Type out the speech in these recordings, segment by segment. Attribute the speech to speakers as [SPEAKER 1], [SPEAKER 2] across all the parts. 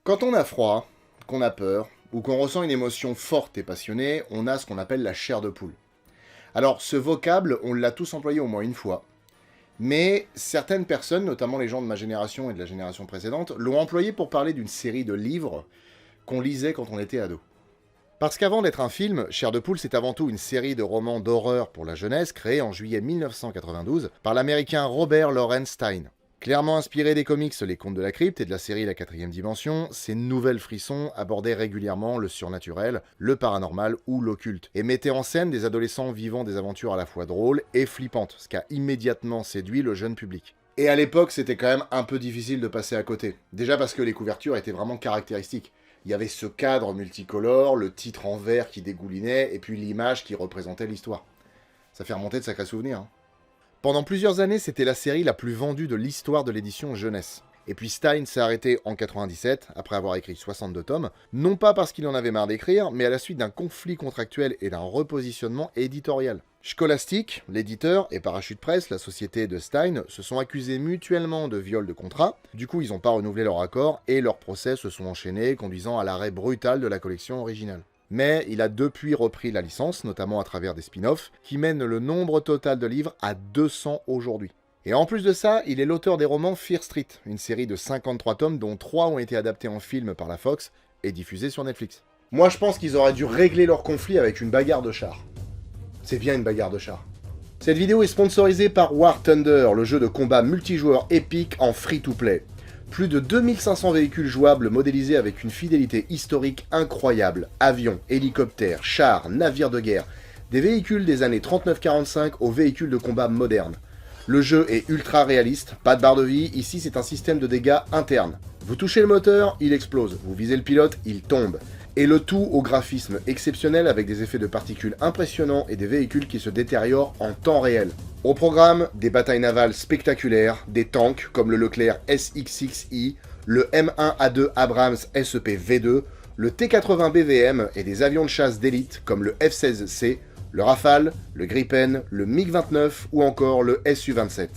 [SPEAKER 1] Quand on a froid, qu'on a peur, ou qu'on ressent une émotion forte et passionnée, on a ce qu'on appelle la chair de poule. Alors, ce vocable, on l'a tous employé au moins une fois, mais certaines personnes, notamment les gens de ma génération et de la génération précédente, l'ont employé pour parler d'une série de livres qu'on lisait quand on était ado. Parce qu'avant d'être un film, Chair de poule, c'est avant tout une série de romans d'horreur pour la jeunesse créée en juillet 1992 par l'américain Robert Lawrence Stein. Clairement inspiré des comics Les Contes de la Crypte et de la série La Quatrième Dimension, ces nouvelles frissons abordaient régulièrement le surnaturel, le paranormal ou l'occulte, et mettaient en scène des adolescents vivant des aventures à la fois drôles et flippantes, ce qui a immédiatement séduit le jeune public. Et à l'époque, c'était quand même un peu difficile de passer à côté. Déjà parce que les couvertures étaient vraiment caractéristiques. Il y avait ce cadre multicolore, le titre en vert qui dégoulinait, et puis l'image qui représentait l'histoire. Ça fait remonter de sacrés souvenirs, hein. Pendant plusieurs années, c'était la série la plus vendue de l'histoire de l'édition jeunesse. Et puis Stein s'est arrêté en 97, après avoir écrit 62 tomes, non pas parce qu'il en avait marre d'écrire, mais à la suite d'un conflit contractuel et d'un repositionnement éditorial. Scholastic, l'éditeur, et Parachute Press, la société de Stein, se sont accusés mutuellement de viol de contrat. Du coup, ils n'ont pas renouvelé leur accord, et leurs procès se sont enchaînés, conduisant à l'arrêt brutal de la collection originale. Mais il a depuis repris la licence, notamment à travers des spin-offs, qui mènent le nombre total de livres à 200 aujourd'hui. Et en plus de ça, il est l'auteur des romans Fear Street, une série de 53 tomes dont 3 ont été adaptés en film par la Fox et diffusés sur Netflix. Moi je pense qu'ils auraient dû régler leur conflit avec une bagarre de chars. C'est bien une bagarre de chars. Cette vidéo est sponsorisée par War Thunder, le jeu de combat multijoueur épique en free-to-play. Plus de 2500 véhicules jouables modélisés avec une fidélité historique incroyable. Avions, hélicoptères, chars, navires de guerre. Des véhicules des années 39-45 aux véhicules de combat modernes. Le jeu est ultra réaliste, pas de barre de vie, ici c'est un système de dégâts interne. Vous touchez le moteur, il explose. Vous visez le pilote, il tombe. Et le tout au graphisme exceptionnel avec des effets de particules impressionnants et des véhicules qui se détériorent en temps réel. Au programme, des batailles navales spectaculaires, des tanks comme le Leclerc SXXI, le M1A2 Abrams SEP V2, le T-80 BVM et des avions de chasse d'élite comme le F-16C, le Rafale, le Gripen, le MiG-29 ou encore le Su-27.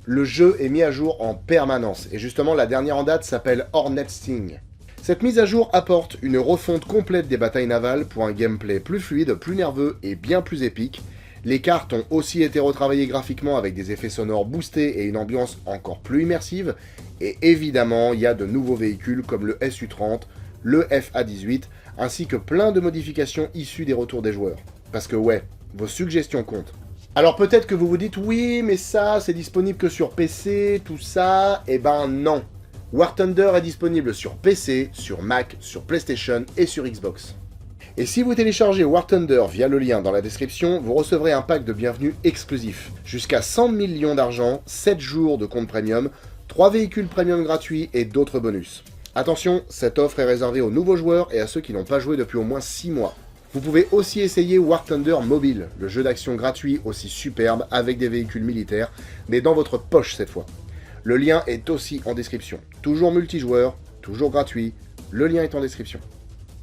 [SPEAKER 1] Le jeu est mis à jour en permanence et justement la dernière en date s'appelle Hornet Sting. Cette mise à jour apporte une refonte complète des batailles navales pour un gameplay plus fluide, plus nerveux et bien plus épique. Les cartes ont aussi été retravaillées graphiquement avec des effets sonores boostés et une ambiance encore plus immersive. Et évidemment, il y a de nouveaux véhicules comme le Su-30, le FA-18, ainsi que plein de modifications issues des retours des joueurs. Parce que ouais, vos suggestions comptent. Alors peut-être que vous vous dites, oui, mais ça, c'est disponible que sur PC, tout ça. Eh ben non. War Thunder est disponible sur PC, sur Mac, sur PlayStation et sur Xbox. Et si vous téléchargez War Thunder via le lien dans la description, vous recevrez un pack de bienvenue exclusif. Jusqu'à 100 millions d'argent, 7 jours de compte premium, 3 véhicules premium gratuits et d'autres bonus. Attention, cette offre est réservée aux nouveaux joueurs et à ceux qui n'ont pas joué depuis au moins 6 mois. Vous pouvez aussi essayer War Thunder Mobile, le jeu d'action gratuit aussi superbe avec des véhicules militaires, mais dans votre poche cette fois. Le lien est aussi en description. Toujours multijoueur, toujours gratuit, le lien est en description.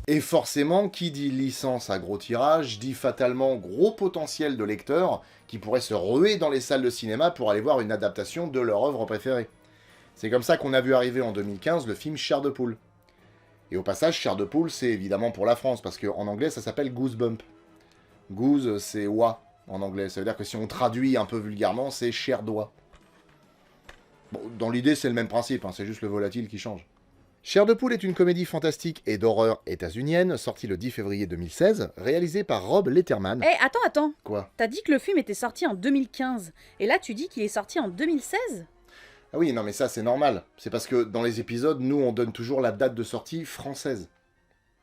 [SPEAKER 1] Et forcément, qui dit licence à gros tirage, dit fatalement gros potentiel de lecteurs qui pourraient se ruer dans les salles de cinéma pour aller voir une adaptation de leur œuvre préférée. C'est comme ça qu'on a vu arriver en 2015 le film Chair de poule. Et au passage, Chair de poule, c'est évidemment pour la France, parce qu'en anglais, ça s'appelle Goosebump. Goose, c'est oie en anglais. Ça veut dire que si on traduit un peu vulgairement, c'est chair d'oie. Bon, dans l'idée, c'est le même principe, hein, c'est juste le volatile qui change. Chair de poule est une comédie fantastique et d'horreur états-unienne, sortie le 10 février 2016, réalisée par Rob Letterman.
[SPEAKER 2] Attends.
[SPEAKER 1] Quoi?
[SPEAKER 2] T'as dit que le film était sorti en 2015, et là tu dis qu'il est sorti en 2016 ?
[SPEAKER 1] Ah oui, non mais ça c'est normal. C'est parce que dans les épisodes, nous on donne toujours la date de sortie française.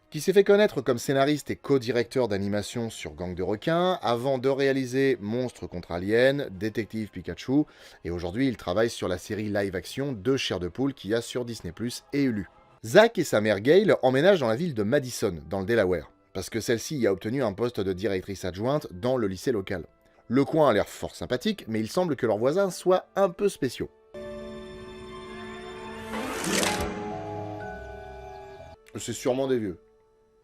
[SPEAKER 1] Qui s'est fait connaître comme scénariste et co-directeur d'animation sur Gang de requins, avant de réaliser Monstres contre Aliens, Détective Pikachu, et aujourd'hui il travaille sur la série live-action de Chair de poule qu'il y a sur Disney+, et Hulu. Zach et sa mère Gail emménagent dans la ville de Madison, dans le Delaware, parce que celle-ci y a obtenu un poste de directrice adjointe dans le lycée local. Le coin a l'air fort sympathique, mais il semble que leurs voisins soient un peu spéciaux. C'est sûrement des vieux.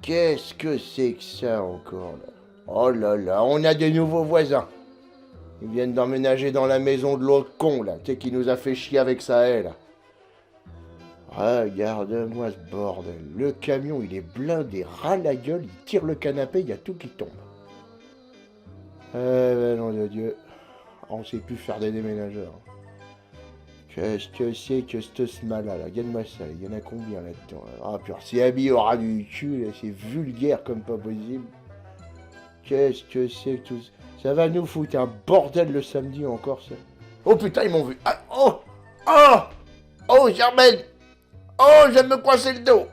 [SPEAKER 3] Qu'est-ce que c'est que ça encore là? Oh là là, on a des nouveaux voisins. Ils viennent d'emménager dans la maison de l'autre con là, tu sais, qui nous a fait chier avec ça, elle. Regarde-moi ce bordel. Le camion, il est blindé, ras la gueule, il tire le canapé, il y a tout qui tombe. Ben non de Dieu. On sait plus faire des déménageurs. Qu'est-ce que c'est que ce smala là? Regarde-moi ça, il y en a combien là-dedans? Ah pur, c'est habillé au ras du cul, là, c'est vulgaire comme pas possible. Qu'est-ce que c'est que tout ça? Ça va nous foutre un bordel le samedi encore ça. Oh putain, ils m'ont vu. Ah, oh! Oh! Oh, Germaine! Oh, je viens de me coincer le dos!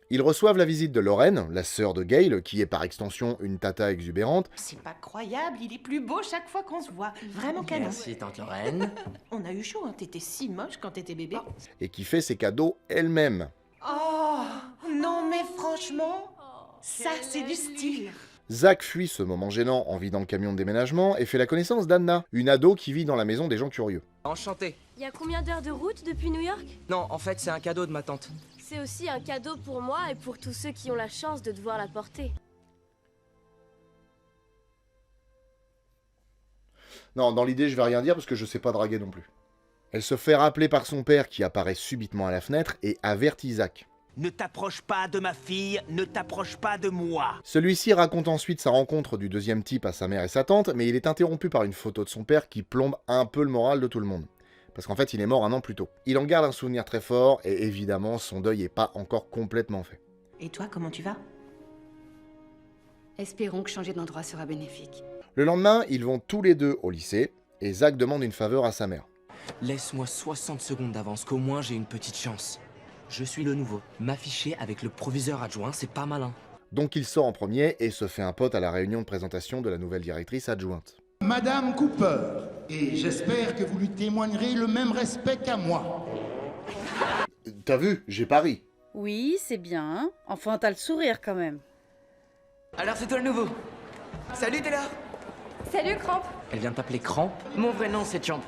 [SPEAKER 1] Ils reçoivent la visite de Lorraine, la sœur de Gail, qui est par extension une tata exubérante,
[SPEAKER 4] C'est pas croyable, il est plus beau chaque fois qu'on se voit. Vraiment canon.
[SPEAKER 5] Merci, tante Lorraine.
[SPEAKER 4] On a eu chaud, hein. T'étais si moche quand t'étais bébé.
[SPEAKER 1] et qui fait ses cadeaux elle-même.
[SPEAKER 4] Oh, non mais franchement, ça c'est du style.
[SPEAKER 1] Zach fuit ce moment gênant en vidant le camion de déménagement et fait la connaissance d'Anna, une ado qui vit dans la maison des gens curieux.
[SPEAKER 5] Enchanté.
[SPEAKER 6] Il y a combien d'heures de route depuis New York?
[SPEAKER 5] Non, en fait, c'est un cadeau de ma tante.
[SPEAKER 6] C'est aussi un cadeau pour moi et pour tous ceux qui ont la chance de devoir la porter.
[SPEAKER 1] Non, dans l'idée, je vais rien dire parce que je sais pas draguer non plus. Elle se fait rappeler par son père qui apparaît subitement à la fenêtre et avertit Zach.
[SPEAKER 7] Ne t'approche pas de ma fille, ne t'approche pas de moi.
[SPEAKER 1] Celui-ci raconte ensuite sa rencontre du deuxième type à sa mère et sa tante, mais il est interrompu par une photo de son père qui plombe un peu le moral de tout le monde. Parce qu'en fait, il est mort un an plus tôt. Il en garde un souvenir très fort, et évidemment, son deuil n'est pas encore complètement fait.
[SPEAKER 4] Et toi, comment tu vas?
[SPEAKER 8] Espérons que changer d'endroit sera bénéfique.
[SPEAKER 1] Le lendemain, ils vont tous les deux au lycée, et Zach demande une faveur à sa mère.
[SPEAKER 5] Laisse-moi 60 secondes d'avance, qu'au moins j'ai une petite chance. Je suis le nouveau. M'afficher avec le proviseur adjoint, c'est pas malin.
[SPEAKER 1] Donc il sort en premier et se fait un pote à la réunion de présentation de la nouvelle directrice adjointe.
[SPEAKER 9] Madame Cooper, et j'espère que vous lui témoignerez le même respect qu'à moi.
[SPEAKER 1] T'as vu, j'ai pari.
[SPEAKER 2] Oui, c'est bien. Enfin, t'as le sourire quand même.
[SPEAKER 10] Alors c'est toi le nouveau. Salut Taylor.
[SPEAKER 8] Salut, Cramp.
[SPEAKER 5] Elle vient t'appeler Cramp?
[SPEAKER 10] Mon vrai nom c'est Champ.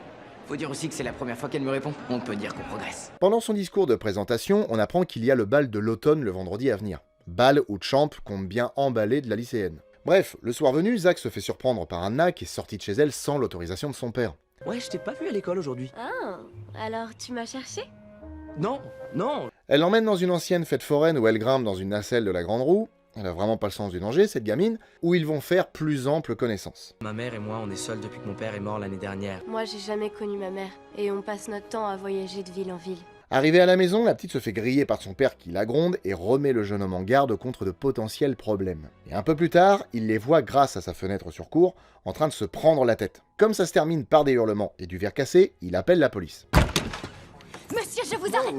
[SPEAKER 10] Faut dire aussi que c'est la première fois qu'elle me répond. On peut dire qu'on progresse.
[SPEAKER 1] Pendant son discours de présentation, on apprend qu'il y a le bal de l'automne le vendredi à venir. Bal où Champ compte bien emballer de la lycéenne. Bref, le soir venu, Zach se fait surprendre par Anna qui est sortie de chez elle sans l'autorisation de son père.
[SPEAKER 5] Ouais, je t'ai pas vu à l'école aujourd'hui.
[SPEAKER 6] Ah, alors tu m'as cherché?
[SPEAKER 5] Non, non.
[SPEAKER 1] Elle l'emmène dans une ancienne fête foraine où elle grimpe dans une nacelle de la Grande Roue. Elle a vraiment pas le sens du danger, cette gamine, où ils vont faire plus ample connaissance.
[SPEAKER 5] Ma mère et moi, on est seuls depuis que mon père est mort l'année dernière.
[SPEAKER 6] Moi, j'ai jamais connu ma mère et on passe notre temps à voyager de ville en ville.
[SPEAKER 1] Arrivée à la maison, la petite se fait griller par son père qui la gronde et remet le jeune homme en garde contre de potentiels problèmes. Et un peu plus tard, il les voit grâce à sa fenêtre sur cour, en train de se prendre la tête. Comme ça se termine par des hurlements et du verre cassé, il appelle la police.
[SPEAKER 6] Monsieur, je vous arrête!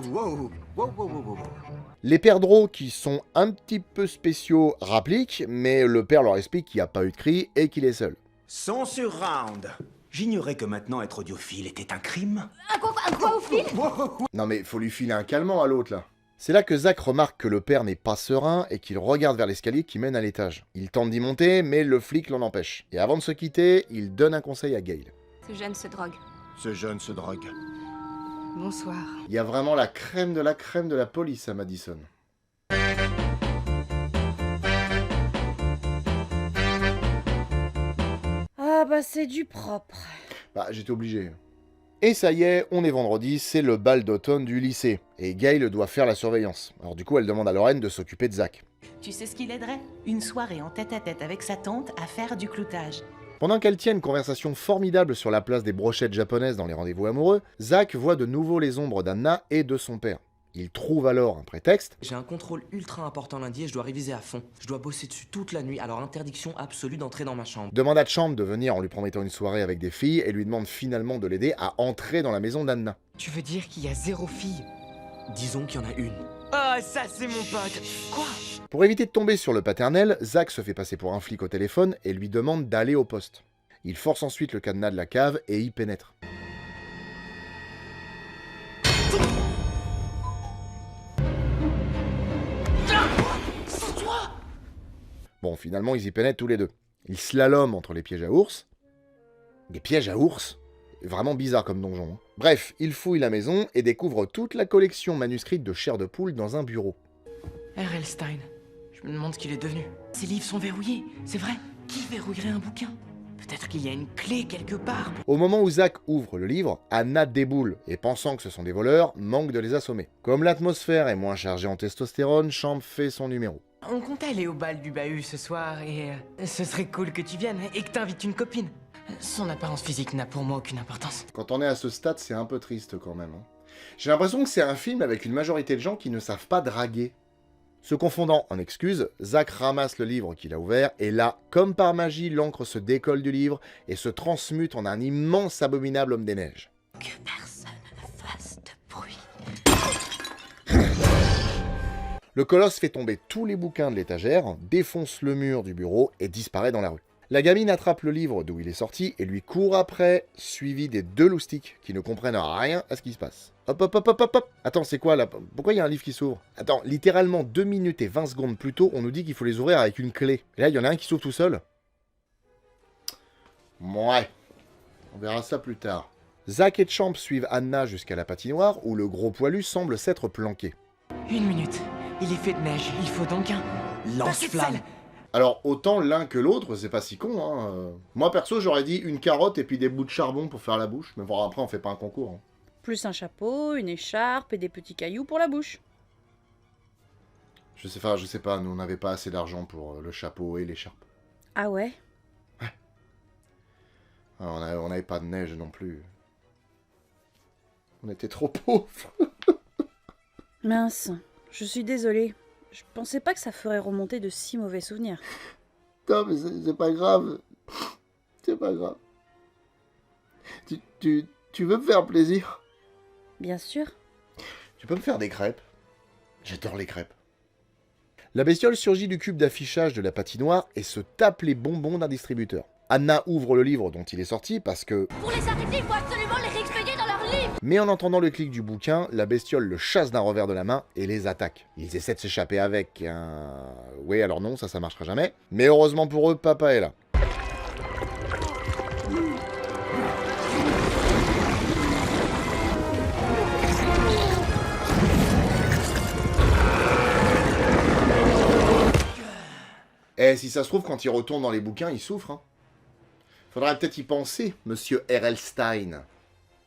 [SPEAKER 1] Les perdreaux, qui sont un petit peu spéciaux, rappliquent, mais le père leur explique qu'il n'y a pas eu de cri et qu'il est seul.
[SPEAKER 7] Son sur round. J'ignorais que maintenant être audiophile était un crime.
[SPEAKER 8] Un quoi au fil?
[SPEAKER 1] Non mais faut lui filer un calmant à l'autre là. C'est là que Zach remarque que le père n'est pas serein et qu'il regarde vers l'escalier qui mène à l'étage. Il tente d'y monter, mais le flic l'en empêche. Et avant de se quitter, il donne un conseil à Gail.
[SPEAKER 8] Ce jeune se drogue.
[SPEAKER 7] Ce jeune se drogue.
[SPEAKER 8] Bonsoir.
[SPEAKER 1] Il y a vraiment la crème de la police à Madison.
[SPEAKER 2] Ah bah c'est du propre.
[SPEAKER 1] Bah j'étais obligé. Et ça y est, on est vendredi, c'est le bal d'automne du lycée. Et Gail doit faire la surveillance. Alors du coup, elle demande à Lorraine de s'occuper de Zach.
[SPEAKER 4] Tu sais ce qui l'aiderait? Une soirée en tête-à-tête avec sa tante à faire du cloutage.
[SPEAKER 1] Pendant qu'elle tient une conversation formidable sur la place des brochettes japonaises dans les rendez-vous amoureux, Zach voit de nouveau les ombres d'Anna et de son père. Il trouve alors un prétexte.
[SPEAKER 5] J'ai un contrôle ultra important lundi et je dois réviser à fond. Je dois bosser dessus toute la nuit, alors interdiction absolue d'entrer dans ma chambre.
[SPEAKER 1] Demande à Champ de venir en lui promettant une soirée avec des filles et lui demande finalement de l'aider à entrer dans la maison d'Anna.
[SPEAKER 10] Tu veux dire qu'il y a 0 fille?
[SPEAKER 5] Disons qu'il y en a une.
[SPEAKER 10] Ah, ça c'est mon pote. Quoi?
[SPEAKER 1] Pour éviter de tomber sur le paternel, Zach se fait passer pour un flic au téléphone et lui demande d'aller au poste. Il force ensuite le cadenas de la cave et y pénètre. Bon, finalement, ils y pénètrent tous les deux. Ils slaloment entre les pièges à ours. Des pièges à ours? Vraiment bizarre comme donjon. Hein. Bref, ils fouillent la maison et découvrent toute la collection manuscrite de chair de poule dans un bureau.
[SPEAKER 10] R.L. Stein. Je me demande ce qu'il est devenu. Ces livres sont verrouillés, c'est vrai. Qui verrouillerait un bouquin? Peut-être qu'il y a une clé quelque part.
[SPEAKER 1] Au moment où Zack ouvre le livre, Anna déboule et pensant que ce sont des voleurs, manque de les assommer. Comme l'atmosphère est moins chargée en testostérone, Champ fait son numéro.
[SPEAKER 10] On comptait aller au bal du bahut ce soir et ce serait cool que tu viennes et que t'invites une copine. Son apparence physique n'a pour moi aucune importance.
[SPEAKER 1] Quand on est à ce stade, c'est un peu triste quand même. J'ai l'impression que c'est un film avec une majorité de gens qui ne savent pas draguer. Se confondant en excuses, Zack ramasse le livre qu'il a ouvert, et là, comme par magie, l'encre se décolle du livre et se transmute en un immense abominable homme des neiges.
[SPEAKER 8] Que personne ne fasse de bruit.
[SPEAKER 1] Le colosse fait tomber tous les bouquins de l'étagère, défonce le mur du bureau et disparaît dans la rue. La gamine attrape le livre d'où il est sorti et lui court après, suivi des 2 loustiques qui ne comprennent rien à ce qui se passe. Hop hop hop hop hop hop. Attends, c'est quoi là? Pourquoi il y a un livre qui s'ouvre? Attends, littéralement 2 minutes et 20 secondes plus tôt, on nous dit qu'il faut les ouvrir avec une clé. Et là, il y en a un qui s'ouvre tout seul. Ouais. On verra ça plus tard. Zack et Champ suivent Anna jusqu'à la patinoire où le gros poilu semble s'être planqué.
[SPEAKER 10] 1 minute. Il est fait de neige. Il faut donc un lance-flamme.
[SPEAKER 1] Alors, autant l'un que l'autre, c'est pas si con, hein. Moi, perso, j'aurais dit une carotte et puis des bouts de charbon pour faire la bouche. Mais bon, après, on fait pas un concours. Hein.
[SPEAKER 2] Plus un chapeau, une écharpe et des petits cailloux pour la bouche.
[SPEAKER 1] Je sais pas, nous, on n'avait pas assez d'argent pour le chapeau et l'écharpe.
[SPEAKER 2] Ah ouais?
[SPEAKER 1] Alors, on n'avait pas de neige non plus. On était trop pauvres.
[SPEAKER 2] Mince, je suis désolée. Je pensais pas que ça ferait remonter de si mauvais souvenirs.
[SPEAKER 3] Non, mais c'est pas grave. C'est pas grave. Tu veux me faire plaisir?
[SPEAKER 2] Bien sûr.
[SPEAKER 1] Tu peux me faire des crêpes? J'adore les crêpes. La bestiole surgit du cube d'affichage de la patinoire et se tape les bonbons d'un distributeur. Anna ouvre le livre dont il est sorti parce que...
[SPEAKER 6] Pour les arrêter, il faut absolument les réexpédier dans leur livre.
[SPEAKER 1] Mais en entendant le clic du bouquin, la bestiole le chasse d'un revers de la main et les attaque. Ils essaient de s'échapper avec un... Oui, alors non, ça marchera jamais. Mais heureusement pour eux, papa est là. Eh, si ça se trouve, quand il retourne dans les bouquins, il souffre, hein. Faudrait peut-être y penser, monsieur R.L. Stein.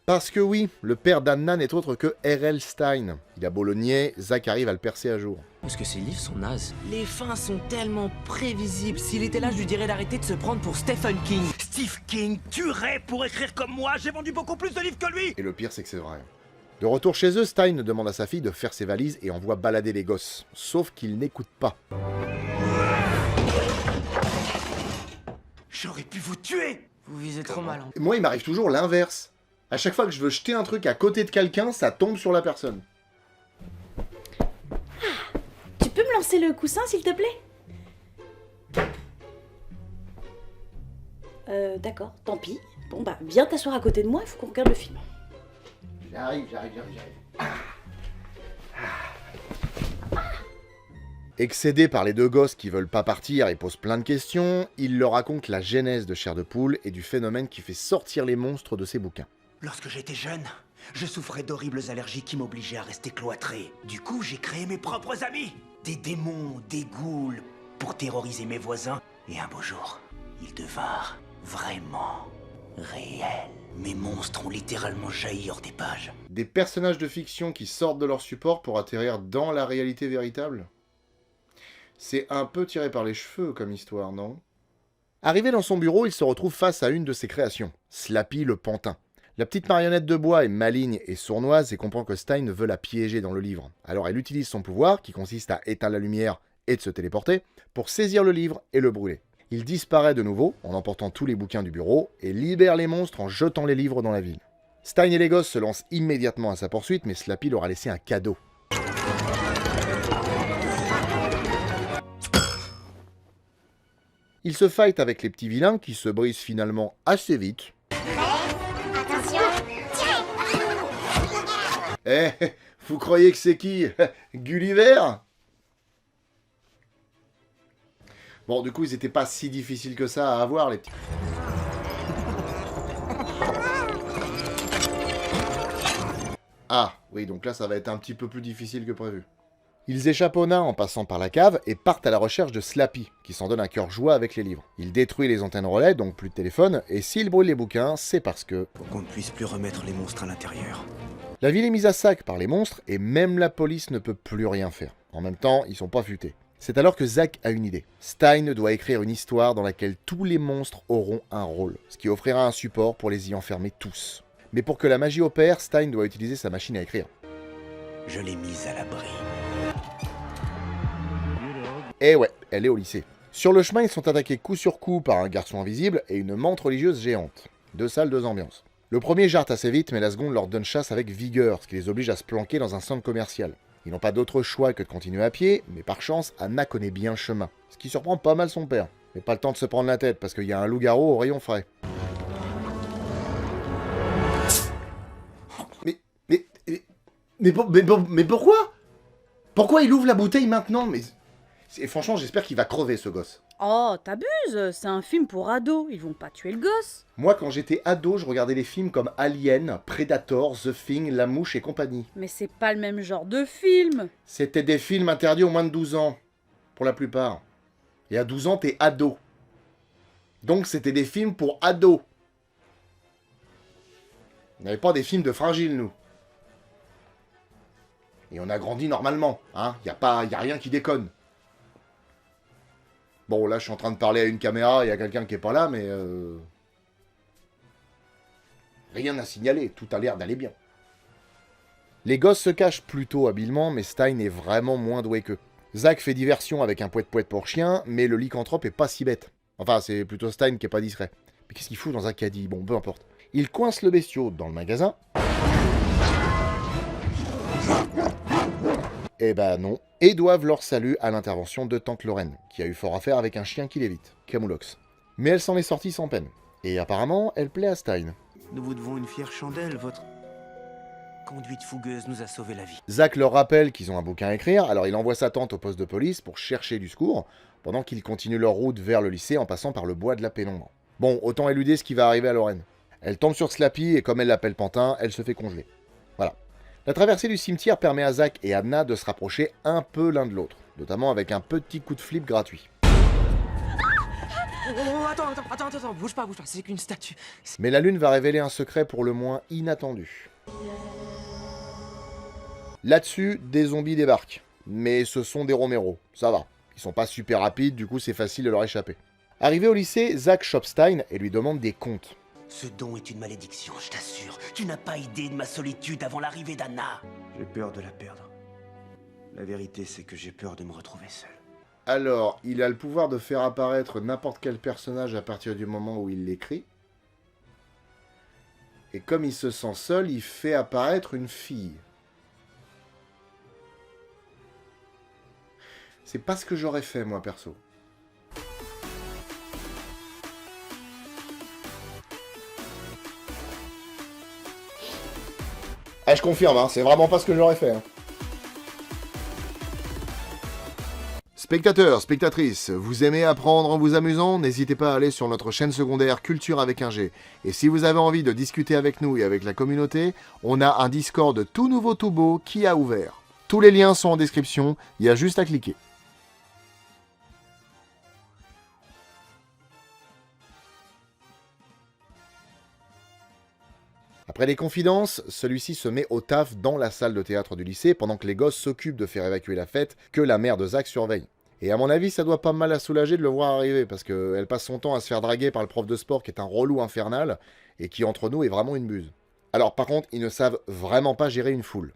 [SPEAKER 1] Parce que oui, le père d'Anna n'est autre que R.L. Stein. Il a beau le nier, Zack arrive à le percer à jour.
[SPEAKER 5] Parce que ces livres sont nazes. Les fins sont tellement prévisibles. S'il était là, je lui dirais d'arrêter de se prendre pour Stephen King.
[SPEAKER 7] Steve King tuerait pour écrire comme moi. J'ai vendu beaucoup plus de livres que lui.
[SPEAKER 1] Et le pire, c'est que c'est vrai. De retour chez eux, Stein demande à sa fille de faire ses valises et envoie balader les gosses. Sauf qu'il n'écoute pas.
[SPEAKER 7] J'aurais pu vous tuer.
[SPEAKER 10] Vous visez trop mal. Hein.
[SPEAKER 1] Moi, il m'arrive toujours l'inverse. À chaque fois que je veux jeter un truc à côté de quelqu'un, ça tombe sur la personne.
[SPEAKER 2] Tu peux me lancer le coussin, s'il te plaît? D'accord, tant pis. Bon bah, viens t'asseoir à côté de moi, il faut qu'on regarde le film.
[SPEAKER 1] J'arrive. Excédé par les 2 gosses qui veulent pas partir et posent plein de questions, il leur raconte la genèse de Chair de Poule et du phénomène qui fait sortir les monstres de ses bouquins.
[SPEAKER 7] Lorsque j'étais jeune, je souffrais d'horribles allergies qui m'obligeaient à rester cloîtré. Du coup, j'ai créé mes propres amis. Des démons, des ghouls, pour terroriser mes voisins. Et un beau jour, ils devinrent vraiment réels. Mes monstres ont littéralement jailli hors des pages.
[SPEAKER 1] Des personnages de fiction qui sortent de leur support pour atterrir dans la réalité véritable? C'est un peu tiré par les cheveux comme histoire, non? Arrivé dans son bureau, il se retrouve face à une de ses créations, Slappy le pantin. La petite marionnette de bois est maligne et sournoise et comprend que Stein veut la piéger dans le livre. Alors elle utilise son pouvoir, qui consiste à éteindre la lumière et de se téléporter, pour saisir le livre et le brûler. Il disparaît de nouveau, en emportant tous les bouquins du bureau, et libère les monstres en jetant les livres dans la ville. Stein et les gosses se lancent immédiatement à sa poursuite, mais Slappy leur a laissé un cadeau. Il se fight avec les petits vilains qui se brisent finalement assez vite. Eh, vous croyez que c'est qui? Gulliver? Bon, du coup, ils étaient pas si difficiles que ça à avoir, les petits. Ah, oui, donc là, ça va être un petit peu plus difficile que prévu. Ils échappent au nain en passant par la cave et partent à la recherche de Slappy, qui s'en donne un cœur joie avec les livres. Il détruit les antennes relais, donc plus de téléphone, et s'il brûle les bouquins, c'est parce que...
[SPEAKER 7] Pour qu'on ne puisse plus remettre les monstres à l'intérieur.
[SPEAKER 1] La ville est mise à sac par les monstres, et même la police ne peut plus rien faire. En même temps, ils sont pas futés. C'est alors que Zack a une idée. Stein doit écrire une histoire dans laquelle tous les monstres auront un rôle, ce qui offrira un support pour les y enfermer tous. Mais pour que la magie opère, Stein doit utiliser sa machine à écrire.
[SPEAKER 7] Je l'ai mise à l'abri.
[SPEAKER 1] Et ouais, elle est au lycée. Sur le chemin, ils sont attaqués coup sur coup par un garçon invisible et une menthe religieuse géante. 2 salles, 2 ambiances. Le premier jarte assez vite, mais la seconde leur donne chasse avec vigueur, ce qui les oblige à se planquer dans un centre commercial. Ils n'ont pas d'autre choix que de continuer à pied, mais par chance, Anna connaît bien le chemin. Ce qui surprend pas mal son père. Mais pas le temps de se prendre la tête, parce qu'il y a un loup-garou au rayon frais. Mais pourquoi? Pourquoi il ouvre la bouteille maintenant? Et franchement, j'espère qu'il va crever, ce gosse.
[SPEAKER 2] Oh, t'abuses, c'est un film pour ados, ils vont pas tuer le gosse.
[SPEAKER 1] Moi, quand j'étais ado, je regardais les films comme Alien, Predator, The Thing, La Mouche et compagnie.
[SPEAKER 2] Mais c'est pas le même genre de film.
[SPEAKER 1] C'était des films interdits aux moins de 12 ans, pour la plupart. Et à 12 ans, t'es ado. Donc c'était des films pour ados. On n'avait pas des films de fragiles, nous. Et on a grandi normalement, hein. Y a rien qui déconne. Bon, là, je suis en train de parler à une caméra, il y a quelqu'un qui est pas là, mais... Rien à signaler, tout a l'air d'aller bien. Les gosses se cachent plutôt habilement, mais Stein est vraiment moins doué qu'eux. Zack fait diversion avec un poète-poète pour chien, mais le lycanthrope est pas si bête. Enfin, c'est plutôt Stein qui est pas discret. Mais qu'est-ce qu'il fout dans un caddie? Bon, peu importe. Il coince le bestiau dans le magasin. Eh ben non. Et doivent leur salut à l'intervention de Tante Lorraine, qui a eu fort à faire avec un chien qui l'évite, Camoulox. Mais elle s'en est sortie sans peine. Et apparemment, elle plaît à Stein.
[SPEAKER 7] Nous vous devons une fière chandelle, votre conduite fougueuse nous a sauvé la vie.
[SPEAKER 1] Zack leur rappelle qu'ils ont un bouquin à écrire, alors il envoie sa tante au poste de police pour chercher du secours, pendant qu'ils continuent leur route vers le lycée en passant par le bois de la pénombre. Bon, autant éluder ce qui va arriver à Lorraine. Elle tombe sur Slappy et comme elle l'appelle Pantin, elle se fait congeler. Voilà. La traversée du cimetière permet à Zack et Anna de se rapprocher un peu l'un de l'autre, notamment avec un petit coup de flip gratuit.
[SPEAKER 5] Oh, attends, bouge pas, c'est qu'une statue.
[SPEAKER 1] Mais la lune va révéler un secret pour le moins inattendu. Là-dessus, des zombies débarquent. Mais ce sont des Romero, ça va. Ils sont pas super rapides, du coup c'est facile de leur échapper. Arrivé au lycée, Zack chope Stein et lui demande des comptes.
[SPEAKER 7] Ce don est une malédiction, je t'assure. Tu n'as pas idée de ma solitude avant l'arrivée d'Anna. J'ai peur de la perdre. La vérité, c'est que j'ai peur de me retrouver seul.
[SPEAKER 1] Alors, il a le pouvoir de faire apparaître n'importe quel personnage à partir du moment où il l'écrit. Et comme il se sent seul, il fait apparaître une fille. C'est pas ce que j'aurais fait, moi, perso. Ah, je confirme, hein, c'est vraiment pas ce que j'aurais fait. Hein. Spectateurs, spectatrices, vous aimez apprendre en vous amusant? N'hésitez pas à aller sur notre chaîne secondaire Culture avec un G. Et si vous avez envie de discuter avec nous et avec la communauté, on a un Discord tout nouveau tout beau qui a ouvert. Tous les liens sont en description, il y a juste à cliquer. Après les confidences, celui-ci se met au taf dans la salle de théâtre du lycée pendant que les gosses s'occupent de faire évacuer la fête que la mère de Zack surveille. Et à mon avis, ça doit pas mal la soulager de le voir arriver parce qu'elle passe son temps à se faire draguer par le prof de sport qui est un relou infernal et qui entre nous est vraiment une buse. Alors par contre, ils ne savent vraiment pas gérer une foule.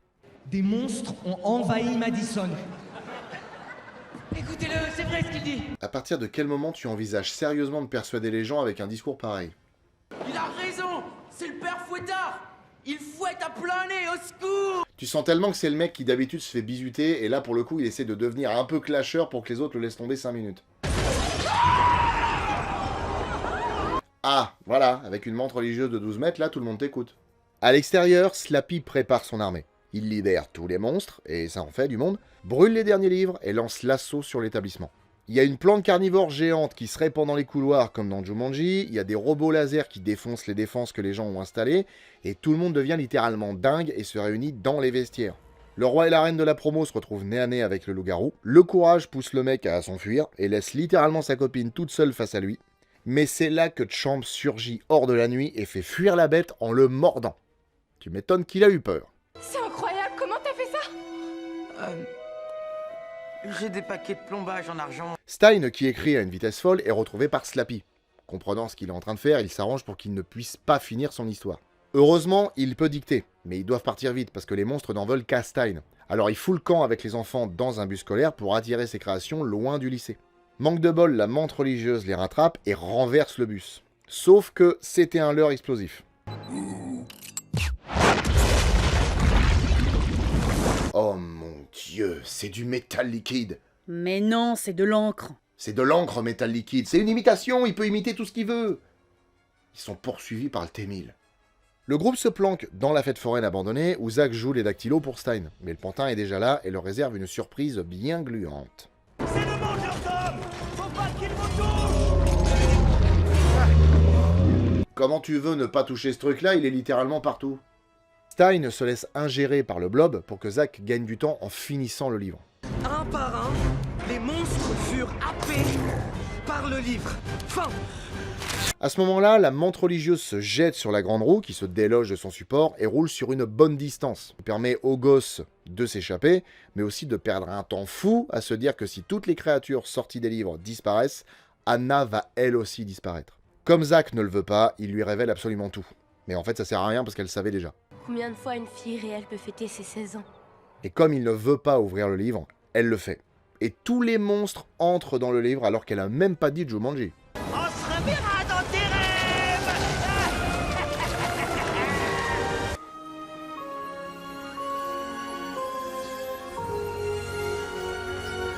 [SPEAKER 11] Des monstres ont envahi Madison.
[SPEAKER 10] Écoutez-le, c'est vrai ce qu'il dit.
[SPEAKER 1] À partir de quel moment tu envisages sérieusement de persuader les gens avec un discours pareil?
[SPEAKER 10] Il a raison. C'est le père Fouettard. Il fouette à plein nez, au secours.
[SPEAKER 1] Tu sens tellement que c'est le mec qui d'habitude se fait bisuter, et là pour le coup il essaie de devenir un peu clasher pour que les autres le laissent tomber 5 minutes. Ah, voilà, avec une menthe religieuse de 12 mètres, là tout le monde t'écoute. À l'extérieur, Slappy prépare son armée. Il libère tous les monstres, et ça en fait du monde, brûle les derniers livres et lance l'assaut sur l'établissement. Il y a une plante carnivore géante qui se répand dans les couloirs comme dans Jumanji, il y a des robots laser qui défoncent les défenses que les gens ont installées, et tout le monde devient littéralement dingue et se réunit dans les vestiaires. Le roi et la reine de la promo se retrouvent nez à nez avec le loup-garou. Le courage pousse le mec à s'enfuir et laisse littéralement sa copine toute seule face à lui. Mais c'est là que Champ surgit hors de la nuit et fait fuir la bête en le mordant. Tu m'étonnes qu'il a eu peur.
[SPEAKER 10] C'est incroyable, comment t'as fait ça? J'ai des paquets de plombage en argent.
[SPEAKER 1] Stein, qui écrit à une vitesse folle, est retrouvé par Slappy. Comprenant ce qu'il est en train de faire, il s'arrange pour qu'il ne puisse pas finir son histoire. Heureusement, il peut dicter, mais ils doivent partir vite parce que les monstres n'en veulent qu'à Stein. Alors il fout le camp avec les enfants dans un bus scolaire pour attirer ses créations loin du lycée. Manque de bol, la menthe religieuse les rattrape et renverse le bus. Sauf que c'était un leurre explosif. Oh mon dieu, c'est du métal liquide.
[SPEAKER 2] Mais non, c'est de l'encre.
[SPEAKER 1] C'est de l'encre métal liquide, c'est une imitation, il peut imiter tout ce qu'il veut. Ils sont poursuivis par le T-1000. Le groupe se planque dans la fête foraine abandonnée où Zack joue les dactylos pour Stein. Mais le pantin est déjà là et leur réserve une surprise bien gluante.
[SPEAKER 7] C'est le mangeur d'hommes! Faut pas qu'il vous touche!
[SPEAKER 1] Comment tu veux ne pas toucher ce truc-là, il est littéralement partout. Stein se laisse ingérer par le blob pour que Zack gagne du temps en finissant le livre.
[SPEAKER 5] Un par un, les monstres furent happés par le livre. Fin.
[SPEAKER 1] À ce moment-là, la menthe religieuse se jette sur la grande roue qui se déloge de son support et roule sur une bonne distance. Ça permet aux gosses de s'échapper, mais aussi de perdre un temps fou à se dire que si toutes les créatures sorties des livres disparaissent, Anna va elle aussi disparaître. Comme Zack ne le veut pas, il lui révèle absolument tout. Mais en fait, ça sert à rien parce qu'elle savait déjà.
[SPEAKER 6] Combien de fois une fille réelle peut fêter ses 16 ans?
[SPEAKER 1] Et comme il ne veut pas ouvrir le livre, elle le fait. Et tous les monstres entrent dans le livre alors qu'elle a même pas dit Jumanji.
[SPEAKER 7] On se reverra dans tes rêves!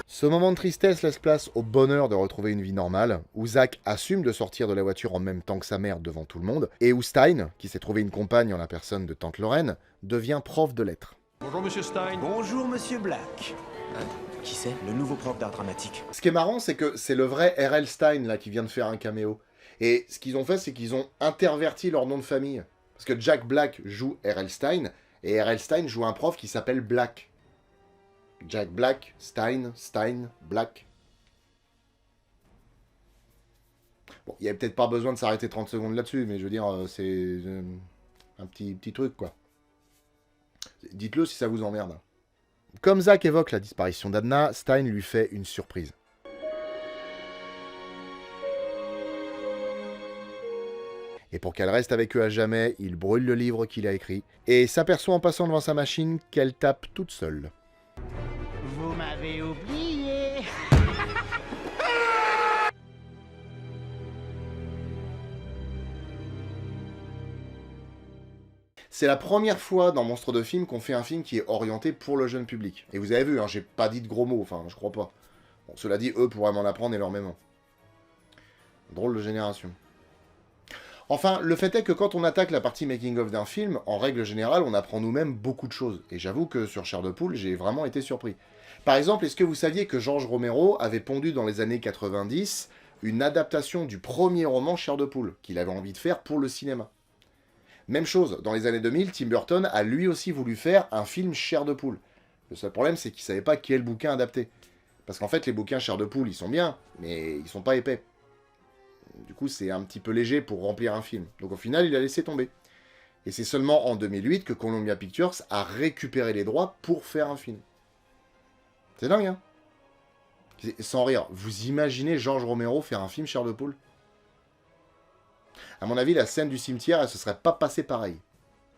[SPEAKER 1] Ce moment de tristesse laisse place au bonheur de retrouver une vie normale, où Zack assume de sortir de la voiture en même temps que sa mère devant tout le monde, et où Stein, qui s'est trouvé une compagne en la personne de Tante Lorraine, devient prof de lettres.
[SPEAKER 12] Bonjour Monsieur Stein.
[SPEAKER 7] Bonjour Monsieur Black.
[SPEAKER 5] Qui c'est?
[SPEAKER 7] Le nouveau prof d'art dramatique.
[SPEAKER 1] Ce qui est marrant, c'est que c'est le vrai R.L. Stein là qui vient de faire un caméo. Et ce qu'ils ont fait, c'est qu'ils ont interverti leur nom de famille. Parce que Jack Black joue R.L. Stein, et R.L. Stein joue un prof qui s'appelle Black. Jack Black, Stein, Black. Bon, il n'y avait peut-être pas besoin de s'arrêter 30 secondes là-dessus, mais je veux dire, c'est un petit truc, quoi. Dites-le si ça vous emmerde. Comme Zack évoque la disparition d'Anna, Stein lui fait une surprise. Et pour qu'elle reste avec eux à jamais, il brûle le livre qu'il a écrit, et s'aperçoit en passant devant sa machine qu'elle tape toute seule.
[SPEAKER 9] Vous m'avez oublié.
[SPEAKER 1] C'est la première fois dans Monstres de film qu'on fait un film qui est orienté pour le jeune public. Et vous avez vu, hein, j'ai pas dit de gros mots, enfin, je crois pas. Bon, cela dit, eux pourraient m'en apprendre énormément. Drôle de génération. Enfin, le fait est que quand on attaque la partie making-of d'un film, en règle générale, on apprend nous-mêmes beaucoup de choses. Et j'avoue que sur Chair de Poule, j'ai vraiment été surpris. Par exemple, est-ce que vous saviez que George Romero avait pondu dans les années 90 une adaptation du premier roman Chair de Poule, qu'il avait envie de faire pour le cinéma? Même chose, dans les années 2000, Tim Burton a lui aussi voulu faire un film Chair de Poule. Le seul problème, c'est qu'il savait pas quel bouquin adapter. Parce qu'en fait, les bouquins Chair de Poule, ils sont bien, mais ils sont pas épais. Du coup, c'est un petit peu léger pour remplir un film. Donc au final, il a laissé tomber. Et c'est seulement en 2008 que Columbia Pictures a récupéré les droits pour faire un film. C'est dingue, hein? Sans rire, vous imaginez George Romero faire un film Chair de Poule? À mon avis, la scène du cimetière, elle se serait pas passée pareil.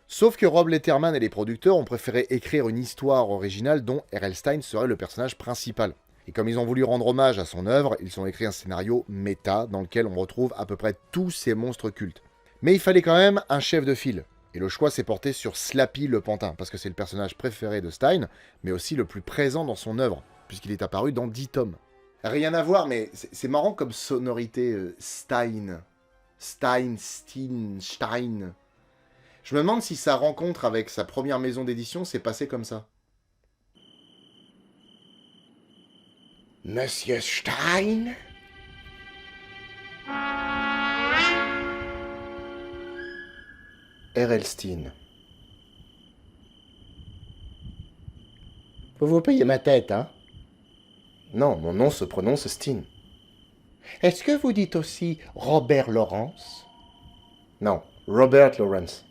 [SPEAKER 1] Sauf que Rob Letterman et les producteurs ont préféré écrire une histoire originale dont R.L. Stein serait le personnage principal. Et comme ils ont voulu rendre hommage à son œuvre, ils ont écrit un scénario méta dans lequel on retrouve à peu près tous ces monstres cultes. Mais il fallait quand même un chef de file. Et le choix s'est porté sur Slappy le Pantin, parce que c'est le personnage préféré de Stein, mais aussi le plus présent dans son œuvre, puisqu'il est apparu dans 10 tomes. Rien à voir, mais c'est marrant comme sonorité Stein. Stein. Je me demande si sa rencontre avec sa première maison d'édition s'est passée comme ça. Monsieur Stein? R.L. Stein.
[SPEAKER 3] Vous vous payez ma tête, hein? Non, mon nom se prononce Steen. Est-ce que vous dites aussi Robert Lawrence? Non, Robert Lawrence.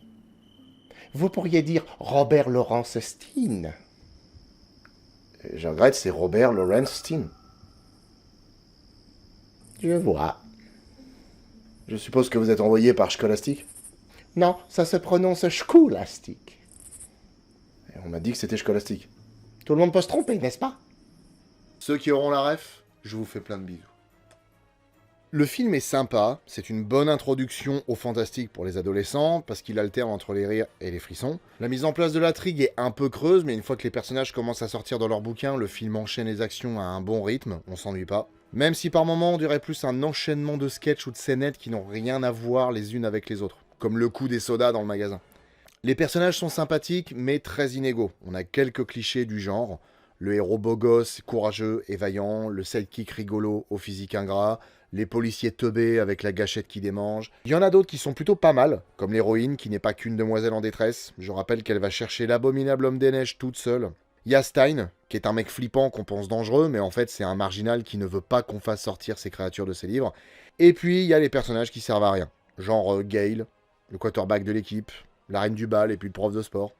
[SPEAKER 3] Vous pourriez dire Robert Lawrence Steen. Je regrette, c'est Robert Lawrence Steen. Je vois. Je suppose que vous êtes envoyé par Scholastic? Non, ça se prononce Schoolastic. On m'a dit que c'était Scholastic. Tout le monde peut se tromper, n'est-ce pas?
[SPEAKER 1] Ceux qui auront la ref, je vous fais plein de bisous. Le film est sympa, c'est une bonne introduction au fantastique pour les adolescents, parce qu'il alterne entre les rires et les frissons. La mise en place de l'intrigue est un peu creuse, mais une fois que les personnages commencent à sortir dans leur bouquin, le film enchaîne les actions à un bon rythme, on s'ennuie pas. Même si par moments on dirait plus un enchaînement de sketchs ou de scénettes qui n'ont rien à voir les unes avec les autres, comme le coup des sodas dans le magasin. Les personnages sont sympathiques, mais très inégaux. On a quelques clichés du genre. Le héros beau gosse, courageux et vaillant, le sidekick rigolo au physique ingrat, les policiers teubés avec la gâchette qui démange. Il y en a d'autres qui sont plutôt pas mal, comme l'héroïne qui n'est pas qu'une demoiselle en détresse. Je rappelle qu'elle va chercher l'abominable homme des neiges toute seule. Il y a Stein, qui est un mec flippant qu'on pense dangereux, mais en fait c'est un marginal qui ne veut pas qu'on fasse sortir ses créatures de ses livres. Et puis il y a les personnages qui servent à rien, genre Gale, le quarterback de l'équipe, la reine du bal et puis le prof de sport.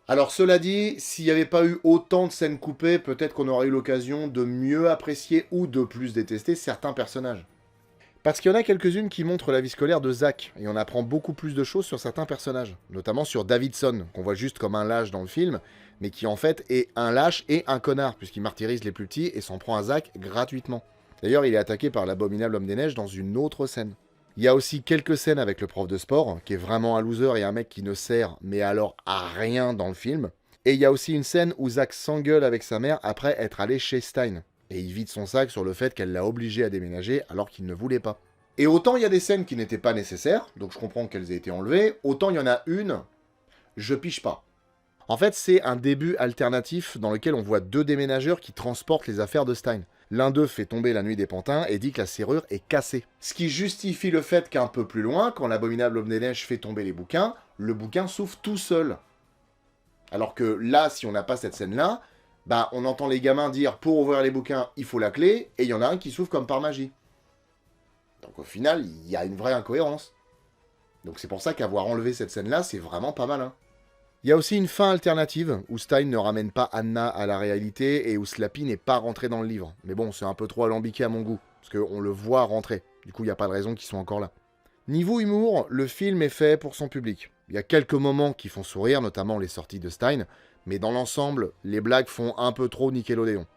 [SPEAKER 1] Alors cela dit, s'il n'y avait pas eu autant de scènes coupées, peut-être qu'on aurait eu l'occasion de mieux apprécier ou de plus détester certains personnages. Parce qu'il y en a quelques-unes qui montrent la vie scolaire de Zach, et on apprend beaucoup plus de choses sur certains personnages, notamment sur Davidson, qu'on voit juste comme un lâche dans le film, mais qui en fait est un lâche et un connard, puisqu'il martyrise les plus petits et s'en prend à Zach gratuitement. D'ailleurs, il est attaqué par l'abominable homme des neiges dans une autre scène. Il y a aussi quelques scènes avec le prof de sport, qui est vraiment un loser et un mec qui ne sert, mais alors à rien dans le film. Et il y a aussi une scène où Zach s'engueule avec sa mère après être allé chez Stein. Et il vide son sac sur le fait qu'elle l'a obligé à déménager alors qu'il ne voulait pas. Et autant il y a des scènes qui n'étaient pas nécessaires, donc je comprends qu'elles aient été enlevées, autant il y en a une, je piche pas. En fait, c'est un début alternatif dans lequel on voit deux déménageurs qui transportent les affaires de Stein. L'un d'eux fait tomber la nuit des pantins et dit que la serrure est cassée. Ce qui justifie le fait qu'un peu plus loin, quand l'abominable homme des neiges fait tomber les bouquins, le bouquin s'ouvre tout seul. Alors que là, si on n'a pas cette scène-là, bah on entend les gamins dire pour ouvrir les bouquins, il faut la clé, et il y en a un qui s'ouvre comme par magie. Donc au final, il y a une vraie incohérence. Donc c'est pour ça qu'avoir enlevé cette scène-là, c'est vraiment pas malin. Il y a aussi une fin alternative, où Stein ne ramène pas Anna à la réalité, et où Slappy n'est pas rentré dans le livre. Mais bon, c'est un peu trop alambiqué à mon goût, parce qu'on le voit rentrer. Du coup, il n'y a pas de raison qu'ils soient encore là. Niveau humour, le film est fait pour son public. Il y a quelques moments qui font sourire, notamment les sorties de Stein, mais dans l'ensemble, les blagues font un peu trop Nickelodeon.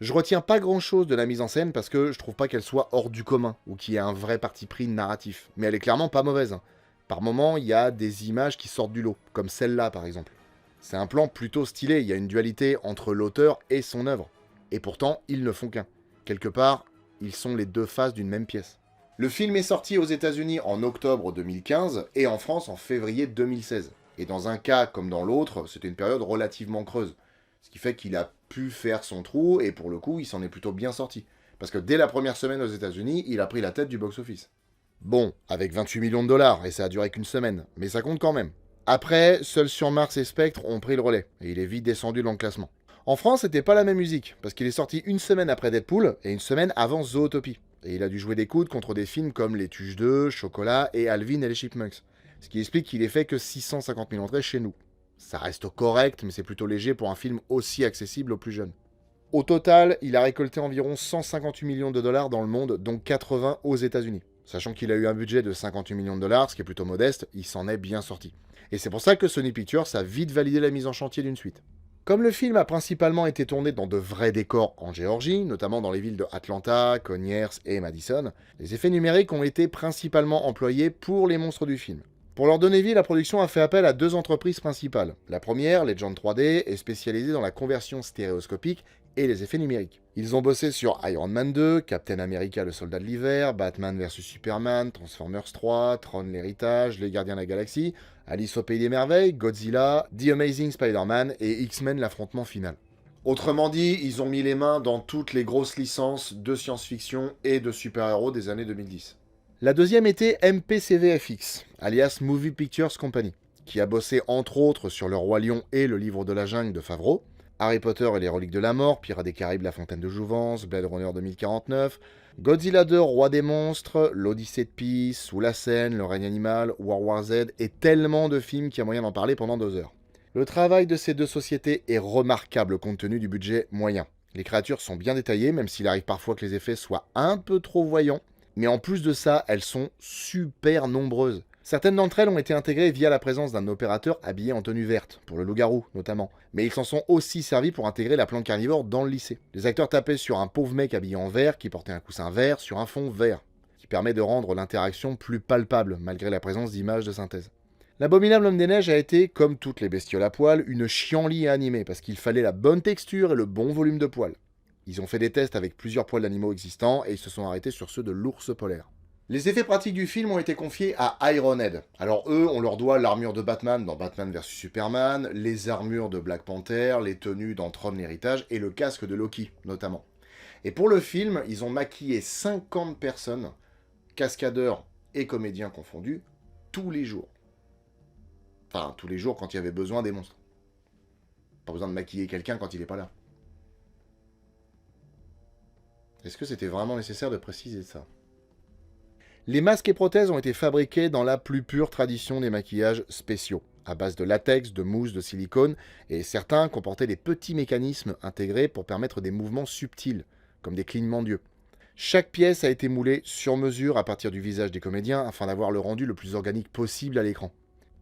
[SPEAKER 1] Je retiens pas grand chose de la mise en scène parce que je trouve pas qu'elle soit hors du commun, ou qu'il y ait un vrai parti pris narratif. Mais elle est clairement pas mauvaise. Par moments, il y a des images qui sortent du lot, comme celle-là par exemple. C'est un plan plutôt stylé, il y a une dualité entre l'auteur et son œuvre. Et pourtant, ils ne font qu'un. Quelque part, ils sont les deux faces d'une même pièce. Le film est sorti aux États-Unis en octobre 2015 et en France en février 2016. Et dans un cas comme dans l'autre, c'était une période relativement creuse. Ce qui fait qu'il a pu faire son trou et pour le coup, il s'en est plutôt bien sorti. Parce que dès la première semaine aux États-Unis, il a pris la tête du box-office. Bon, avec 28 millions de dollars, et ça a duré qu'une semaine, mais ça compte quand même. Après, seuls Sur Mars et Spectre ont pris le relais, et il est vite descendu dans le classement. En France, c'était pas la même musique, parce qu'il est sorti une semaine après Deadpool, et une semaine avant Zootopie. Et il a dû jouer des coudes contre des films comme Les Tuches 2, Chocolat et Alvin et les Chipmunks. Ce qui explique qu'il ait fait que 650 000 entrées chez nous. Ça reste correct, mais c'est plutôt léger pour un film aussi accessible aux plus jeunes. Au total, il a récolté environ 158 millions de dollars dans le monde, dont 80 aux États-Unis. Sachant qu'il a eu un budget de 58 millions de dollars, ce qui est plutôt modeste, il s'en est bien sorti. Et c'est pour ça que Sony Pictures a vite validé la mise en chantier d'une suite. Comme le film a principalement été tourné dans de vrais décors en Géorgie, notamment dans les villes de Atlanta, Conyers et Madison, les effets numériques ont été principalement employés pour les monstres du film. Pour leur donner vie, la production a fait appel à deux entreprises principales. La première, Legend 3D, est spécialisée dans la conversion stéréoscopique et les effets numériques. Ils ont bossé sur Iron Man 2, Captain America le Soldat de l'Hiver, Batman vs Superman, Transformers 3, Tron l'Héritage, Les Gardiens de la Galaxie, Alice au Pays des Merveilles, Godzilla, The Amazing Spider-Man et X-Men l'affrontement final. Autrement dit, ils ont mis les mains dans toutes les grosses licences de science-fiction et de super-héros des années 2010. La deuxième était MPCVFX, alias Movie Pictures Company, qui a bossé entre autres sur Le Roi Lion et Le Livre de la Jungle de Favreau, Harry Potter et les Reliques de la Mort, Pirates des Caraïbes, La Fontaine de Jouvence, Blade Runner 2049, Godzilla 2, Roi des Monstres, L'Odyssée de Pi, Sous la Seine, Le règne animal, World War Z, et tellement de films qu'il y a moyen d'en parler pendant 2 heures. Le travail de ces deux sociétés est remarquable compte tenu du budget moyen. Les créatures sont bien détaillées, même s'il arrive parfois que les effets soient un peu trop voyants, mais en plus de ça, elles sont super nombreuses. Certaines d'entre elles ont été intégrées via la présence d'un opérateur habillé en tenue verte, pour le loup-garou notamment, mais ils s'en sont aussi servis pour intégrer la plante carnivore dans le lycée. Les acteurs tapaient sur un pauvre mec habillé en vert qui portait un coussin vert sur un fond vert, qui permet de rendre l'interaction plus palpable malgré la présence d'images de synthèse. L'abominable homme des neiges a été, comme toutes les bestioles à poil, une chienlit à animer parce qu'il fallait la bonne texture et le bon volume de poils. Ils ont fait des tests avec plusieurs poils d'animaux existants et ils se sont arrêtés sur ceux de l'ours polaire. Les effets pratiques du film ont été confiés à Ironhead. Alors eux, on leur doit l'armure de Batman dans Batman vs Superman, les armures de Black Panther, les tenues dans Tron l'héritage et le casque de Loki, notamment. Et pour le film, ils ont maquillé 50 personnes, cascadeurs et comédiens confondus, tous les jours. Enfin, tous les jours quand il y avait besoin des monstres. Pas besoin de maquiller quelqu'un quand il n'est pas là. Est-ce que c'était vraiment nécessaire de préciser ça ? Les masques et prothèses ont été fabriqués dans la plus pure tradition des maquillages spéciaux, à base de latex, de mousse, de silicone, et certains comportaient des petits mécanismes intégrés pour permettre des mouvements subtils, comme des clignements d'yeux. Chaque pièce a été moulée sur mesure à partir du visage des comédiens afin d'avoir le rendu le plus organique possible à l'écran.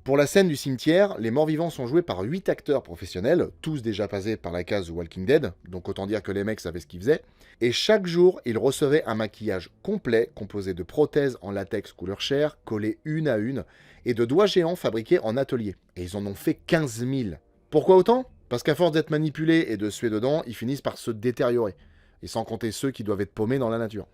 [SPEAKER 1] Pour la scène du cimetière, les morts-vivants sont joués par 8 acteurs professionnels, tous déjà passés par la case Walking Dead, donc autant dire que les mecs savaient ce qu'ils faisaient, et chaque jour, ils recevaient un maquillage complet composé de prothèses en latex couleur chair, collées une à une, et de doigts géants fabriqués en atelier. Et ils en ont fait 15 000. Pourquoi autant ? Parce qu'à force d'être manipulés et de suer dedans, ils finissent par se détériorer, et sans compter ceux qui doivent être paumés dans la nature.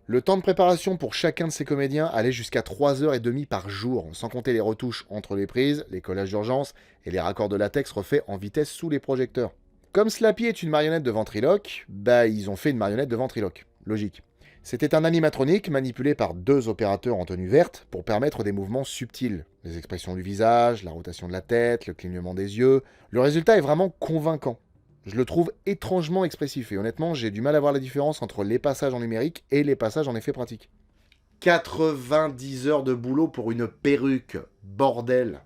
[SPEAKER 1] Le temps de préparation pour chacun de ces comédiens allait jusqu'à 3h30 par jour, sans compter les retouches entre les prises, les collages d'urgence et les raccords de latex refaits en vitesse sous les projecteurs. Comme Slappy est une marionnette de ventriloque, ils ont fait une marionnette de ventriloque. Logique. C'était un animatronique manipulé par 2 opérateurs en tenue verte pour permettre des mouvements subtils. Les expressions du visage, la rotation de la tête, le clignement des yeux. Le résultat est vraiment convaincant. Je le trouve étrangement expressif et honnêtement, j'ai du mal à voir la différence entre les passages en numérique et les passages en effet pratique. 90 heures de boulot pour une perruque, bordel.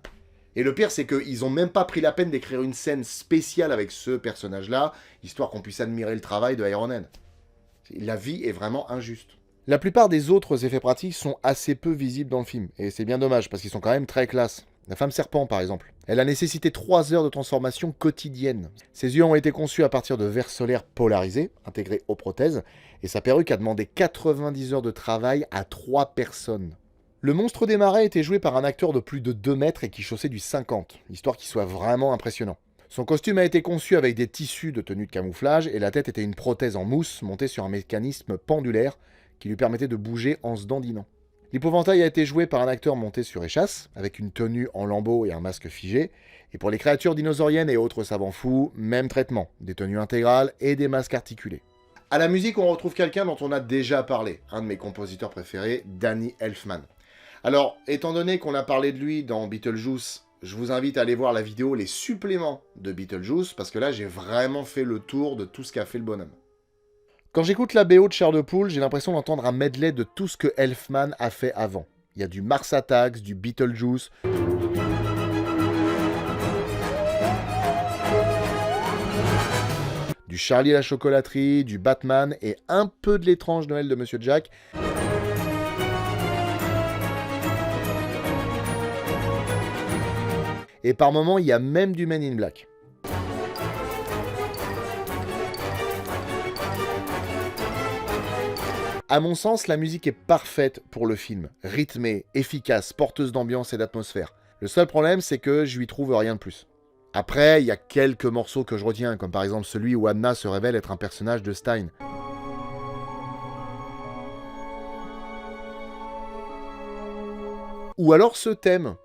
[SPEAKER 1] Et le pire, c'est qu'ils ont même pas pris la peine d'écrire une scène spéciale avec ce personnage-là, histoire qu'on puisse admirer le travail de Ironhead. La vie est vraiment injuste. La plupart des autres effets pratiques sont assez peu visibles dans le film, et c'est bien dommage, parce qu'ils sont quand même très classe. La femme serpent, par exemple. Elle a nécessité 3 heures de transformation quotidienne. Ses yeux ont été conçus à partir de verres solaires polarisés, intégrés aux prothèses, et sa perruque a demandé 90 heures de travail à 3 personnes. Le monstre des marais était joué par un acteur de plus de 2 mètres et qui chaussait du 50, histoire qu'il soit vraiment impressionnant. Son costume a été conçu avec des tissus de tenue de camouflage, et la tête était une prothèse en mousse montée sur un mécanisme pendulaire qui lui permettait de bouger en se dandinant. L'épouvantail a été joué par un acteur monté sur échasse, avec une tenue en lambeaux et un masque figé. Et pour les créatures dinosauriennes et autres savants fous, même traitement, des tenues intégrales et des masques articulés. À la musique, on retrouve quelqu'un dont on a déjà parlé, un de mes compositeurs préférés, Danny Elfman. Alors, étant donné qu'on a parlé de lui dans Beetlejuice, je vous invite à aller voir la vidéo Les suppléments de Beetlejuice, parce que là, j'ai vraiment fait le tour de tout ce qu'a fait le bonhomme. Quand j'écoute la BO de Chair de Poule, j'ai l'impression d'entendre un medley de tout ce que Elfman a fait avant. Il y a du Mars Attacks, du Beetlejuice, du Charlie et la chocolaterie, du Batman et un peu de l'étrange Noël de Monsieur Jack. Et par moments, il y a même du Men in Black. À mon sens, la musique est parfaite pour le film. Rythmée, efficace, porteuse d'ambiance et d'atmosphère. Le seul problème, c'est que je lui trouve rien de plus. Après, il y a quelques morceaux que je retiens, comme par exemple celui où Anna se révèle être un personnage de Stein. Ou alors ce thème.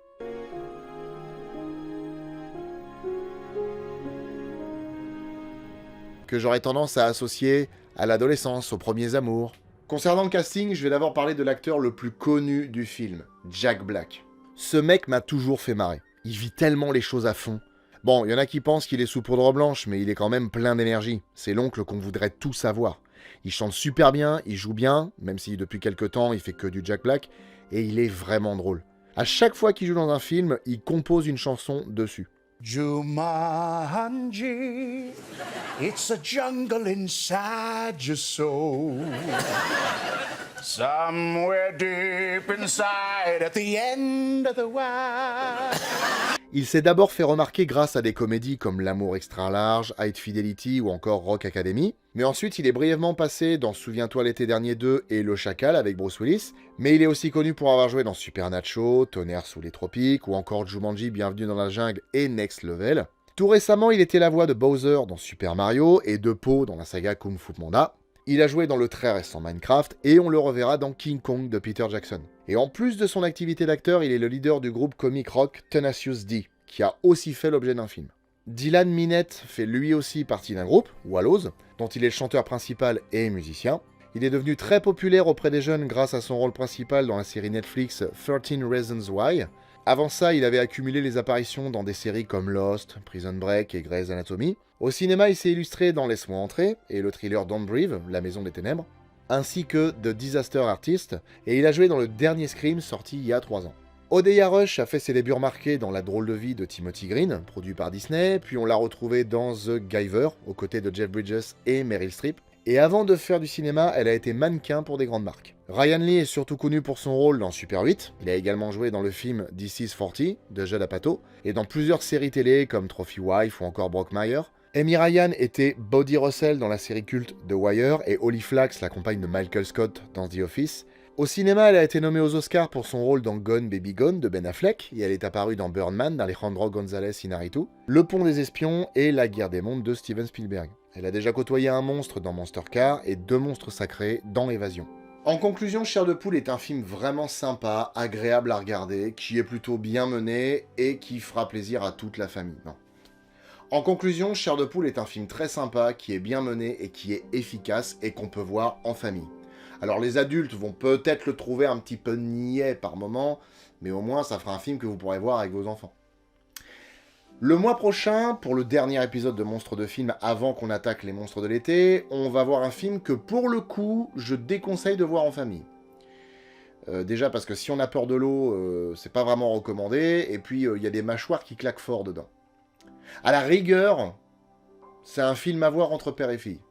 [SPEAKER 1] Que j'aurais tendance à associer à l'adolescence, aux premiers amours. Concernant le casting, je vais d'abord parler de l'acteur le plus connu du film, Jack Black. Ce mec m'a toujours fait marrer. Il vit tellement les choses à fond. Bon, il y en a qui pensent qu'il est sous poudre blanche, mais il est quand même plein d'énergie. C'est l'oncle qu'on voudrait tout savoir. Il chante super bien, il joue bien, même si depuis quelque temps il fait que du Jack Black, et il est vraiment drôle. À chaque fois qu'il joue dans un film, il compose une chanson dessus.
[SPEAKER 12] Jumanji, it's a jungle inside your soul. Somewhere deep inside, at the end of the wild.
[SPEAKER 1] Il s'est d'abord fait remarquer grâce à des comédies comme L'amour extra large, High Fidelity ou encore Rock Academy, mais ensuite il est brièvement passé dans Souviens-toi l'été dernier 2 et Le Chacal avec Bruce Willis, mais il est aussi connu pour avoir joué dans Supernacho, Tonnerre sous les tropiques ou encore Jumanji Bienvenue dans la jungle et Next Level. Tout récemment, il était la voix de Bowser dans Super Mario et de Po dans la saga Kung Fu Panda. Il a joué dans le très récent Minecraft et on le reverra dans King Kong de Peter Jackson. Et en plus de son activité d'acteur, il est le leader du groupe comic rock Tenacious D, qui a aussi fait l'objet d'un film. Dylan Minette fait lui aussi partie d'un groupe, Wallows, dont il est le chanteur principal et musicien. Il est devenu très populaire auprès des jeunes grâce à son rôle principal dans la série Netflix 13 Reasons Why. Avant ça, il avait accumulé les apparitions dans des séries comme Lost, Prison Break et Grey's Anatomy. Au cinéma, il s'est illustré dans Laisse-moi entrer et le thriller Don't Breathe, La Maison des Ténèbres, ainsi que The Disaster Artist, et il a joué dans le dernier Scream sorti il y a 3 ans. Odeya Rush a fait ses débuts remarqués dans La drôle de vie de Timothy Green, produit par Disney, puis on l'a retrouvé dans The Giver, aux côtés de Jeff Bridges et Meryl Streep. Et avant de faire du cinéma, elle a été mannequin pour des grandes marques. Ryan Lee est surtout connu pour son rôle dans Super 8, il a également joué dans le film This is 40 de Judd Apatow, et dans plusieurs séries télé comme Trophy Wife ou encore Brockmire. Amy Ryan était Bodie Russell dans la série culte The Wire et Holly Flax, la compagne de Michael Scott dans The Office. Au cinéma, elle a été nommée aux Oscars pour son rôle dans Gone Baby Gone de Ben Affleck, et elle est apparue dans Birdman d'Alejandro González Iñárritu, Le Pont des Espions et La Guerre des Mondes de Steven Spielberg. Elle a déjà côtoyé un monstre dans Monster Car et 2 monstres sacrés dans Évasion. En conclusion, Chair de Poule est un film vraiment sympa, agréable à regarder, qui est plutôt bien mené et qui fera plaisir à toute la famille. Non. En conclusion, Chair de Poule est un film très sympa, qui est bien mené et qui est efficace et qu'on peut voir en famille. Alors les adultes vont peut-être le trouver un petit peu niais par moment, mais au moins ça fera un film que vous pourrez voir avec vos enfants. Le mois prochain, pour le dernier épisode de Monstres de Film avant qu'on attaque les monstres de l'été, on va voir un film que pour le coup, je déconseille de voir en famille. Déjà parce que si on a peur de l'eau, c'est pas vraiment recommandé, et puis il y a des mâchoires qui claquent fort dedans. À la rigueur, c'est un film à voir entre père et fille.